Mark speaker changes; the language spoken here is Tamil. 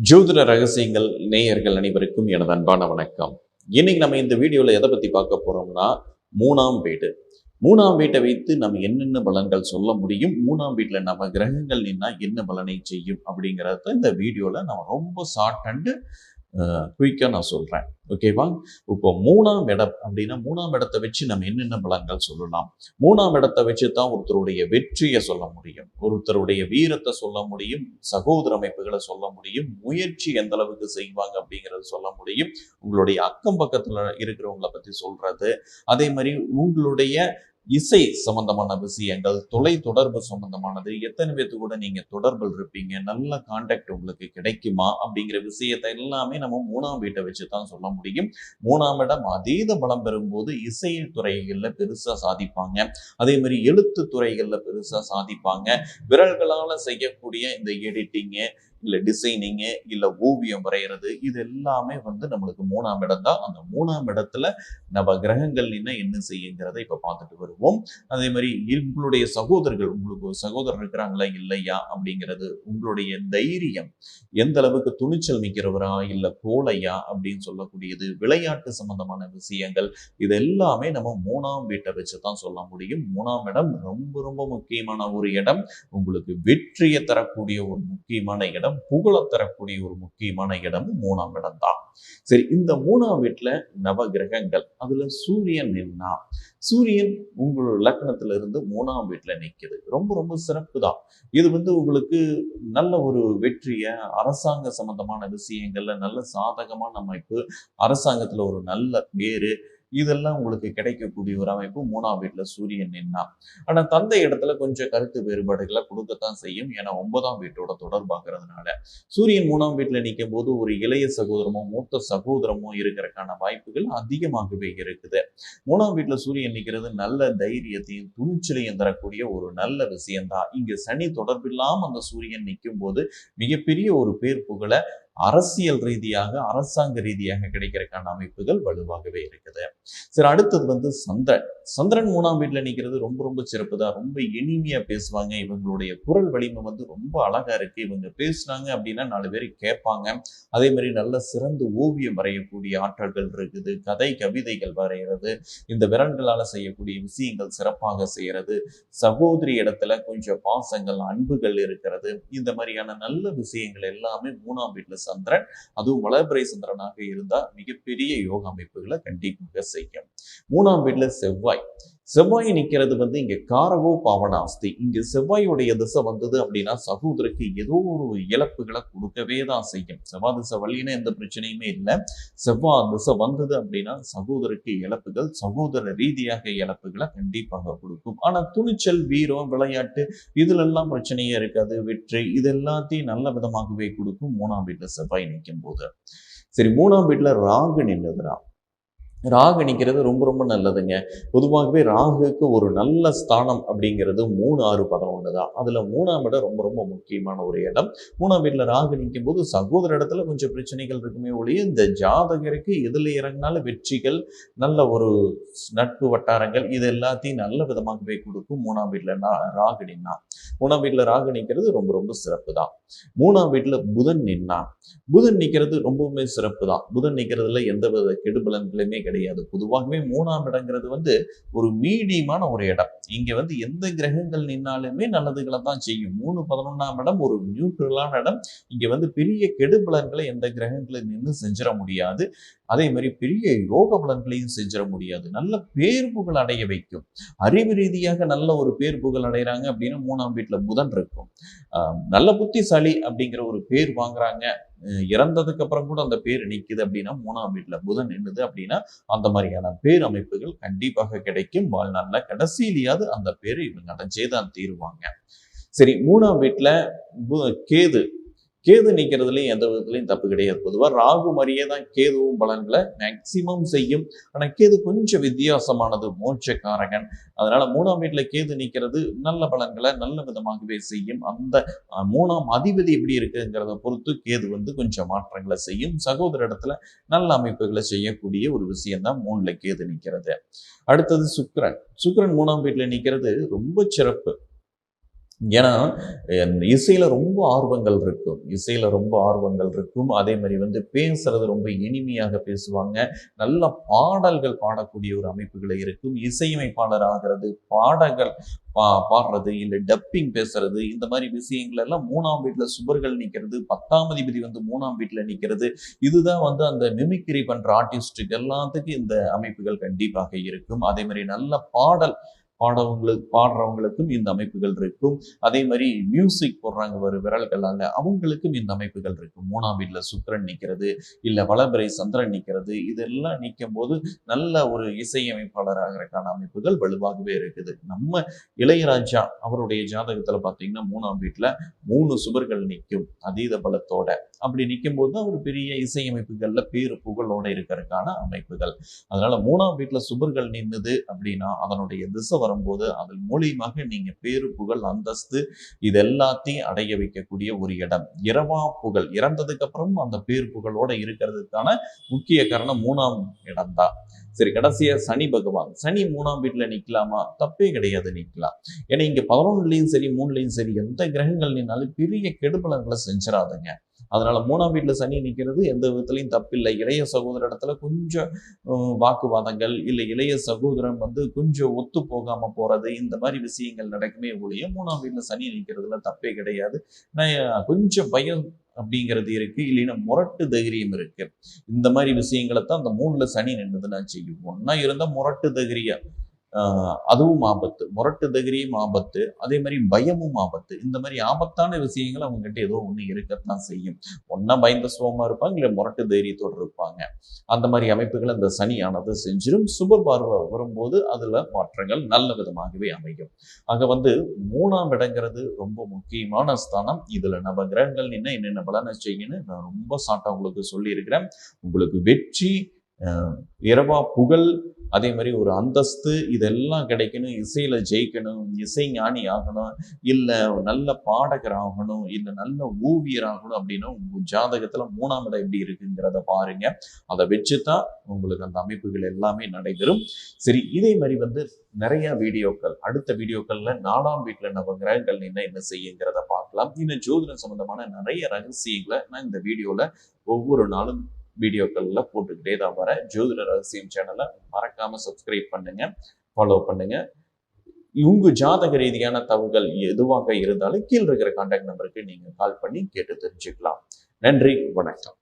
Speaker 1: ஜோதிட ரகசியங்கள் நேயர்கள் அனைவருக்கும் எனது அன்பான வணக்கம். இன்னைக்கு நம்ம இந்த வீடியோல எதை பத்தி பார்க்க போறோம்னா, மூணாம் வீடு. மூணாம் வீட்டை வைத்து நம்ம என்னென்ன பலன்கள் சொல்ல முடியும், மூணாம் வீட்டுல நம்ம கிரகங்கள் நின்னா என்ன பலனை செய்யும் அப்படிங்கறத இந்த வீடியோல நம்ம ரொம்ப ஷார்ட் அண்ட் குயிக்கா நான் சொல்றேன். ஓகேவா? இப்போ மூணாம் இடம் அப்படின்னா மூணாம் இடத்தை வச்சு நம்ம என்னென்ன பலன்கள் சொல்லலாம். மூணாம் இடத்தை வச்சு தான் ஒருத்தருடைய வெற்றியை சொல்ல முடியும், ஒருத்தருடைய வீரத்தை சொல்ல முடியும், சகோதர அமைப்புகளை சொல்ல முடியும், முயற்சி எந்த அளவுக்கு செய்வாங்க அப்படிங்கிறது சொல்ல முடியும், உங்களுடைய அக்கம் பக்கத்துல இருக்கிறவங்களை பத்தி சொல்றது, அதே மாதிரி உங்களுடைய இசை சம்பந்தமான விஷயங்கள், தொலை தொடர்பு சம்பந்தமானது, எத்தனை பேர்த்து கூட நீங்க தொடர்பில் இருப்பீங்க, நல்ல கான்டாக்ட் உங்களுக்கு கிடைக்குமா அப்படிங்கிற விஷயத்தை எல்லாமே நம்ம மூணாம் வீட்டை வச்சு தான் சொல்ல முடியும். மூணாம் இடம் அதீத பலம் பெறும்போது இசை துறைகள்ல பெருசா சாதிப்பாங்க, அதே மாதிரி எழுத்து துறைகள்ல பெருசா சாதிப்பாங்க. விரல்களால செய்யக்கூடிய இந்த எடிட்டிங்கு, இல்ல டிசைனிங்கு, இல்ல ஓவியம் வரைகிறது, இது எல்லாமே நம்மளுக்கு மூணாம் இடம் தான். அந்த மூணாம் இடத்துல நம்ம கிரகங்கள் என்ன செய்யுங்கிறத இப்ப பார்த்துட்டு வருவோம். அதே மாதிரி உங்களுடைய சகோதரர்கள், உங்களுக்கு ஒரு சகோதரர் இருக்கிறாங்களா இல்லையா அப்படிங்கிறது, உங்களுடைய தைரியம் எந்த அளவுக்கு துணிச்சல் மிக்கிறவரா இல்ல கோழையா அப்படின்னு சொல்லக்கூடியது, விளையாட்டு சம்பந்தமான விஷயங்கள், இது எல்லாமே நம்ம மூணாம் வீட்டை வச்சுதான் சொல்ல முடியும். மூணாம் இடம் ரொம்ப ரொம்ப முக்கியமான ஒரு இடம். உங்களுக்கு வெற்றியை தரக்கூடிய ஒரு முக்கியமான இடம், புகழ தரக்கூடிய ஒரு முக்கியமான இடம் மூணாம் இடம் தான். சரி, இந்த மூணாம் வீட்டுல நவ கிரகங்கள், அதுல சூரியன் நின்னா, சூரியன் உங்களோட லக்னத்துல இருந்து மூணாம் வீட்டுல நிக்குது, ரொம்ப ரொம்ப சிறப்பு தான். இது உங்களுக்கு நல்ல ஒரு வெற்றிய, அரசாங்க சம்பந்தமான விஷயங்கள்ல நல்ல சாதகமான அமைப்பு, அரசாங்கத்துல ஒரு நல்ல பேரு, இதெல்லாம் உங்களுக்கு கிடைக்கக்கூடிய ஒரு அமைப்பு மூணாம் வீட்டுல சூரியன் நின்னா. ஆனா தந்தை இடத்துல கொஞ்சம் கருத்து வேறுபாடுகளை கொடுக்கத்தான் செய்யும், ஏன்னா 9ஆம் வீட்டோட தொடர்பாகிறதுனால. சூரியன் மூணாம் வீட்டுல நிற்கும் போது ஒரு இளைய சகோதரமோ மூத்த சகோதரமோ இருக்கிறதுக்கான வாய்ப்புகள் அதிகமாகவே இருக்குது. மூணாம் வீட்டுல சூரியன் நிற்கிறது நல்ல தைரியத்தையும் துணிச்சலையும் தரக்கூடிய ஒரு நல்ல விஷயம்தான். இங்க சனி தொடர்பில்லாம அந்த சூரியன் நிற்கும் போது மிகப்பெரிய ஒரு பேர் புகழ அரசியல் ரீதியாக, அரசாங்க ரீதியாக கிடைக்கிறதுக்கான அமைப்புகள் வலுவாகவே இருக்குது. சரி, அடுத்தது சந்திரன். சந்திரன் மூணாம் வீட்டுல நிற்கிறது ரொம்ப ரொம்ப சிறப்பு தான். ரொம்ப இனிமையா பேசுவாங்க, இவங்களுடைய குரல் வலிமை ரொம்ப அழகா இருக்கு, இவங்க பேசுனாங்க அப்படின்னா 4 பேர் கேட்பாங்க. அதே மாதிரி நல்ல சிறந்த ஓவியம் வரையக்கூடிய ஆற்றல்கள் இருக்குது, கதை கவிதைகள் வரைகிறது, இந்த விரல்களால செய்யக்கூடிய விஷயங்கள் சிறப்பாக செய்யறது, சகோதரி இடத்துல கொஞ்சம் பாசங்கள் அன்புகள் இருக்கிறது, இந்த மாதிரியான நல்ல விஷயங்கள் எல்லாமே மூணாம் வீட்டுல சந்திரன், அதுவும் வளர்பிறை சந்திரனாக இருந்தா மிகப்பெரிய யோக அமைப்புகளை கண்டிப்பாக செய்யும். மூணாம் வீட்டுல செவ்வாய். செவ்வாய் நிற்கிறது இங்க காரகோ பாவனாஸ்தி. இங்க செவ்வாயுடைய திசை வந்தது அப்படின்னா சகோதரருக்கு ஏதோ ஒரு இழப்புகளை கொடுக்கவே தான் செய்யும். செவ்வாய் திசை வழியின எந்த பிரச்சனையுமே இல்லை, செவ்வாய் திசை வந்தது அப்படின்னா சகோதரருக்கு இழப்புகள், சகோதர ரீதியாக இழப்புகளை கண்டிப்பாக கொடுக்கும். ஆனா துணிச்சல், வீரம், விளையாட்டு, இதுல எல்லாம் பிரச்சனையே இருக்காது. வெற்றி இது எல்லாத்தையும் நல்ல விதமாகவே கொடுக்கும் மூணாம் வீட்டுல செவ்வாய் நிற்கும் போது. சரி, மூணாம் வீட்டுல ராகு நின்றுதுரா. ராகு நிற்கிறது ரொம்ப ரொம்ப நல்லதுங்க. பொதுவாகவே ராகுக்கு ஒரு நல்ல ஸ்தானம் அப்படிங்கிறது 3, 6, 11 தான். அதுல மூணாம் இடம் ரொம்ப ரொம்ப முக்கியமான ஒரு இடம். மூணாம் வீட்டுல ராகு நிற்கும் போது சகோதர இடத்துல கொஞ்சம் பிரச்சனைகள் இருக்குமே ஒழிய, இந்த ஜாதகருக்கு எதுல இறங்கினாலும் வெற்றிகள், நல்ல ஒரு நட்பு வட்டாரங்கள், இது எல்லாத்தையும் நல்ல விதமாகவே கொடுக்கும் மூணாம் வீட்டுல ராகு நின்னா. மூணாம் வீட்டுல ராகு நிற்கிறது ரொம்ப ரொம்ப சிறப்பு தான். மூணாம் வீட்டுல புதன் நின்னா, புதன் நிற்கிறது ரொம்பவுமே சிறப்பு தான். புதன் நிற்கிறதுல எந்த வித கெடுபலன்களுமே கிடையாது. பொதுவாகவே மூணாம் இடங்கிறது ஒரு மீடியமான ஒரு இடம். இங்க எந்த கிரகங்கள் நின்னாலுமே நல்லதுகளை தான் செய்யும். 3, 11ஆம் இடம் ஒரு நியூட்ரலான இடம். இங்க பெரிய கெடுபலன்களை எந்த கிரகங்களை நின்று செஞ்சிட முடியாது. அதே மாதிரி பெரிய யோக பலன்களையும் செஞ்சிட முடியாது. நல்ல பேர் புகழ் அடைய வைக்கும். அறிவு ரீதியாக நல்ல ஒரு பேர் புகழ் அடைகிறாங்க அப்படின்னா மூணாம் வீட்டுல புதன் இருக்கும். நல்ல புத்திசாலி அப்படிங்கிற ஒரு பேர் வாங்குறாங்க, இறந்ததுக்கு அப்புறம் கூட அந்த பேர் நிக்குது அப்படின்னா மூணாம் வீட்டுல புதன் நின்னுது அப்படின்னா அந்த மாதிரியான பேர் அமைப்புகள் கண்டிப்பாக கிடைக்கும். வாழ்நாள்ல கடைசியிலேயாவது அந்த பேரு இவங்க அடைஞ்சேதான் தீருவாங்க. சரி, மூணாம் வீட்டுல கேது. கேது நிற்கிறதுலையும் எந்த விதத்துலையும் தப்பு கிடையாது. பொதுவாக ராகு மாதிரியே தான் கேதுவும் பலன்களை மேக்சிமம் செய்யும். ஆனால் கேது கொஞ்சம் வித்தியாசமானது, மோட்சக்காரகன். அதனால மூணாம் வீட்டுல கேது நிற்கிறது நல்ல பலன்களை நல்ல விதமாகவே செய்யும். அந்த 3ஆம் அதிபதி எப்படி இருக்குங்கிறத பொறுத்து கேது கொஞ்சம் மாற்றங்களை செய்யும். சகோதர இடத்துல நல்ல அமைப்புகளை செய்யக்கூடிய ஒரு விஷயம்தான் 3ல கேது நிற்கிறது. அடுத்தது சுக்கிரன். சுக்கிரன் மூணாம் வீட்டுல நிற்கிறது ரொம்ப சிறப்பு. ஏன்னா இசையில ரொம்ப ஆர்வங்கள் இருக்கும். இசையில ரொம்ப ஆர்வங்கள் இருக்கும். அதே மாரி வந்து பேசுறது ரொம்ப இனிமையாக பேசுவாங்க. நல்ல பாடல்கள் பாடக்கூடிய ஒரு அமைப்புகள் இருக்கும். இசையமைப்பாளர் ஆகிறது, பாடல்கள் பாடுறது, இல்ல டப்பிங் பேசுறது, இந்த மாரி விஷயங்கள் எல்லாம் 3ஆம் வீட்ல சுபர்கள் நிக்கிறது, 10ஆம் அதிபதி வந்து 3ஆம் வீட்ல நிக்கிறது. இதுதான் வந்து அந்த மிமிக்ரி பண்ற ஆர்டிஸ்ட்டுக்கு எல்லாத்துக்கும் இந்த அமைப்புகள் கண்டிப்பாக இருக்கும். அதே மாரி நல்ல பாடுறவங்களுக்கும் இந்த அமைப்புகள் இருக்கும். அதே மாதிரி மியூசிக் போடுறாங்க ஒரு விரல்களால, அவங்களுக்கும் இந்த அமைப்புகள் இருக்கும். 3ஆம் வீட்ல சுக்கிரன் நிற்கிறது, இல்ல வளர்பிறை சந்திரன் நிற்கிறது, இதெல்லாம் நிற்கும்போது நல்ல ஒரு இசையமைப்பாளராகிறதுக்கான அமைப்புகள் வலுவாகவே இருக்குது. நம்ம இளையராஜா அவருடைய ஜாதகத்துல பார்த்தீங்கன்னா 3ஆம் வீட்ல 3 சுபர்கள் நிற்கும் அதீத பலத்தோட. அப்படி நிற்கும்போது தான் ஒரு பெரிய இசையமைப்புகள்ல பேரு புகழோட இருக்கிறதுக்கான அமைப்புகள். அதனால 3ஆம் வீட்ல சுபர்கள் நின்னுது அப்படின்னா அதனுடைய திசை வரும்போது அதன் மூலியமாக நீங்க பேரு புகழ் அந்தஸ்து இது எல்லாத்தையும் அடைய வைக்கக்கூடிய ஒரு இடம். இரவா புகழ் இறந்ததுக்கு அப்புறம் அந்த பேர் புகழோட இருக்கிறதுக்கான முக்கிய காரணம் 3ஆம் இடம் தான். சரி, கடைசியா சனி பகவான். சனி 3ஆம் வீட்டுல நிக்கலாமா? தப்பே கிடையாது, நிக்கலாம். ஏன்னா இங்க 11லயும் சரி 3லயும் சரி எந்த கிரகங்கள் நின்னாலும் பெரிய கெடுபலன்களை செஞ்சிடாதுங்க. அதனால 3ஆம் வீட்டுல சனி நிக்கிறது எந்த விதத்திலையும் தப்பில்லை. இளைய சகோதர இடத்துல கொஞ்சம் வாக்குவாதங்கள், இல்லை இளைய சகோதரன் வந்து கொஞ்சம் ஒத்து போகாம போறது, இந்த மாதிரி விஷயங்கள் நடக்குமே ஒழிய 3ஆம் வீட்டுல சனி நிற்கிறதுல தப்பே கிடையாது. கொஞ்சம் பயம் அப்படிங்கிறது இருக்கு, இல்லைன்னா முரட்டு தைரியம் இருக்கு. இந்த மாதிரி விஷயங்களை தான் அந்த 3ல சனி நின்றுதுன்னா செய்யும். ஒன்னா இருந்தா முரட்டு தைரியம், அதுவும் ஆபத்து. முரட்டு தைரியம் ஆபத்து, அதே மாதிரி பயமும் ஆபத்து. இந்த மாதிரி ஆபத்தான விஷயங்கள் அவங்க கிட்ட ஏதோ ஒண்ணு இருக்கத்தான் செய்யும். ஒன்னா பயந்த சுகமா இருப்பாங்க, இல்ல முரட்டு தைரியத்தோடு இருப்பாங்க. அந்த மாதிரி அமைப்புகள் அந்த சனியானது செஞ்சிடும். சுப பார்வை வரும்போது அதுல மாற்றங்கள் நல்ல விதமாகவே அமையும். ஆக வந்து 3ஆம் இடங்கிறது ரொம்ப முக்கியமான ஸ்தானம். இதுல நவ கிரகங்கள் என்னென்ன பலனை செய்யணும்னு நான் ரொம்ப ஷார்ட்டா உங்களுக்கு சொல்லியிருக்கிறேன். உங்களுக்கு வெற்றி, இரவா புகழ், அதே மாதிரி ஒரு அந்தஸ்து, இதெல்லாம் கிடைக்கணும். இசையில ஜெயிக்கணும், இசை ஞானி ஆகணும், இல்ல நல்ல பாடகர் ஆகணும், இல்ல நல்ல ஓவியர் ஆகணும் அப்படின்னா உங்க ஜாதகத்துல 3ஆம் இடம் எப்படி இருக்குங்கிறத பாருங்க. அதை வச்சுதான் உங்களுக்கு அந்த அமைப்புகள் எல்லாமே நடைபெறும். சரி, இதே மாதிரி வந்து நிறைய வீடியோக்கள், அடுத்த வீடியோக்கள்ல 4ஆம் வீட்டுல நம்ம கிரகங்கள் என்ன செய்யுங்கிறத பார்க்கலாம். இன்னும் ஜோதிடம் சம்பந்தமான நிறைய ரகசியங்களை நான் இந்த வீடியோல ஒவ்வொரு நாளும் வீடியோக்கள்ல போட்டுக்கிட்டே தான் வரேன். ஜோதிட ரகசியம் சேனலை மறக்காம சப்ஸ்கிரைப் பண்ணுங்க, ஃபாலோ பண்ணுங்க. உங்க ஜாதக ரீதியான தகவல்கள் எதுவாக இருந்தாலும் கீழே இருக்கிற கான்டாக்ட் நம்பருக்கு நீங்க கால் பண்ணி கேட்டு தெரிஞ்சுக்கலாம். நன்றி, வணக்கம்.